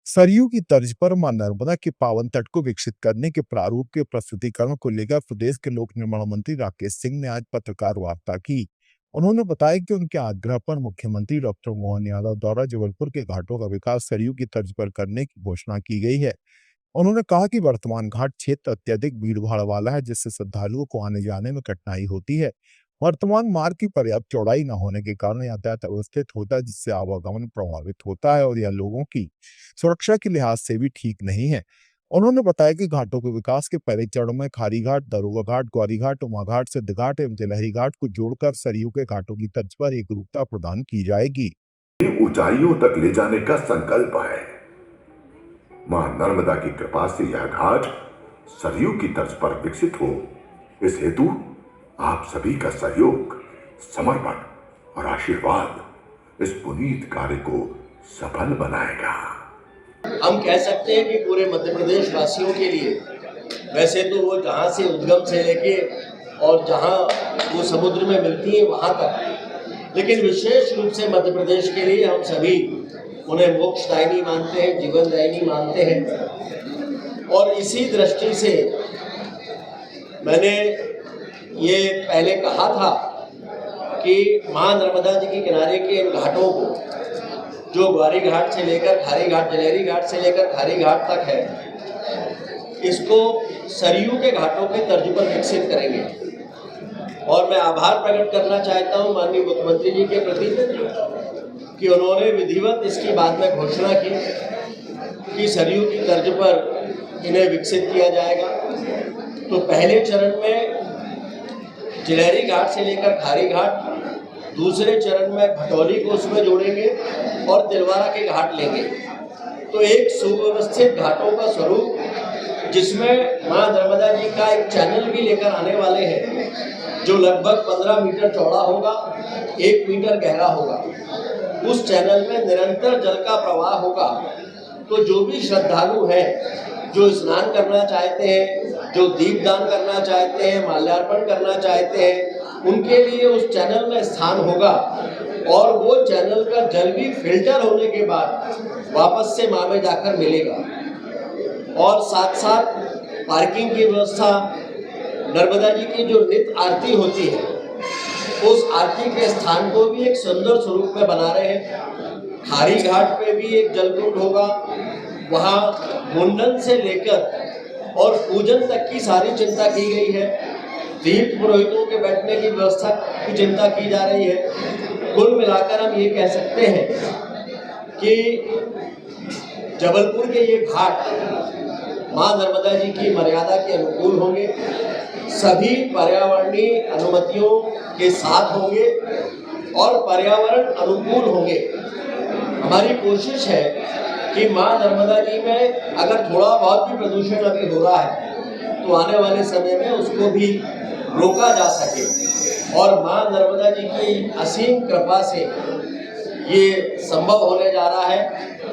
सरयू की तर्ज पर मां नर्मदा के पावन तट को विकसित करने के प्रारूप के प्रस्तुतिकरण को लेकर प्रदेश के लोक निर्माण मंत्री राकेश सिंह ने आज पत्रकार वार्ता की। उन्होंने बताया कि उनके आग्रह पर मुख्यमंत्री डॉक्टर मोहन यादव द्वारा जबलपुर के घाटों का विकास सरयू की तर्ज पर करने की घोषणा की गई है। उन्होंने कहा कि वर्तमान घाट क्षेत्र अत्यधिक भीड़ भाड़ वाला है, जिससे श्रद्धालुओं को आने जाने में कठिनाई होती है। वर्तमान मार्ग की पर्याप्त चौड़ाई न होने के कारण यातायात अव्यवस्थित होता है, जिससे आवागमन प्रभावित होता है और यह लोगों की सुरक्षा के लिहाज से भी ठीक नहीं है। उन्होंने बताया कि घाटों के विकास के पहले चरण में खारी घाट, दरोगा घाट, ग्वारी घाट, उमा घाट, सिद्ध घाट एवं तिलहरी घाट को जोड़कर सरयू के घाटों की तर्ज पर एक रूपता प्रदान की जाएगी। ऊंचाइयों तक ले जाने का संकल्प है। मां नर्मदा की कृपा से यह घाट सरयू की तर्ज पर विकसित हो, इस हेतु आप सभी का सहयोग, समर्पण और आशीर्वाद इस पुनीत कार्य को सफल बनाएगा। हम कह सकते हैं कि पूरे मध्य प्रदेश वासियों के लिए, वैसे तो वो जहाँ से उद्गम से लेके और जहाँ वो समुद्र में मिलती है वहाँ तक, लेकिन विशेष रूप से मध्य प्रदेश के लिए हम सभी उन्हें मोक्षदायिनी मानते हैं, जीवनदायिनी मानते हैं। और इसी दृष्टि से मैंने ये पहले कहा था कि मां नर्मदा जी के किनारे के इन घाटों को, जो ग्वारी घाट से लेकर खारी घाट, जलेहरी घाट से लेकर खारी घाट तक है, इसको सरयू के घाटों के तर्ज पर विकसित करेंगे। और मैं आभार प्रकट करना चाहता हूं माननीय मुख्यमंत्री जी के प्रति कि उन्होंने विधिवत इसकी बाद में घोषणा की कि सरयू की तर्ज पर इन्हें विकसित किया जाएगा। तो पहले चरण में जलेहरी घाट से लेकर खारी घाट, दूसरे चरण में भटौली को उसमें जोड़ेंगे और तिलवारा के घाट लेंगे। तो एक सुव्यवस्थित घाटों का स्वरूप, जिसमें मां नर्मदा जी का एक चैनल भी लेकर आने वाले हैं, जो लगभग 15 मीटर चौड़ा होगा, 1 मीटर गहरा होगा। उस चैनल में निरंतर जल का प्रवाह होगा। तो जो भी श्रद्धालु हैं, जो स्नान करना चाहते हैं, जो दीपदान करना चाहते हैं, माल्यार्पण करना चाहते हैं, उनके लिए उस चैनल में स्थान होगा। और वो चैनल का जल भी फिल्टर होने के बाद वापस से मां में जाकर मिलेगा। और साथ साथ पार्किंग की व्यवस्था, नर्मदा जी की जो नित्य आरती होती है, उस आरती के स्थान को भी एक सुंदर स्वरूप में बना रहे हैं। खारी घाट पे भी एक जलकुंड होगा, वहाँ मुंडन से लेकर और पूजन तक की सारी चिंता की गई है। तीर्थ पुरोहितों के बैठने की व्यवस्था की चिंता की जा रही है। कुल मिलाकर हम ये कह सकते हैं कि जबलपुर के ये घाट मां नर्मदा जी की मर्यादा के अनुकूल होंगे, सभी पर्यावरणीय अनुमतियों के साथ होंगे और पर्यावरण अनुकूल होंगे। हमारी कोशिश है कि मां नर्मदा जी में अगर थोड़ा बहुत भी प्रदूषण अभी हो रहा है, तो आने वाले समय में उसको भी रोका जा सके। और मां नर्मदा जी की असीम कृपा से ये संभव होने जा रहा है।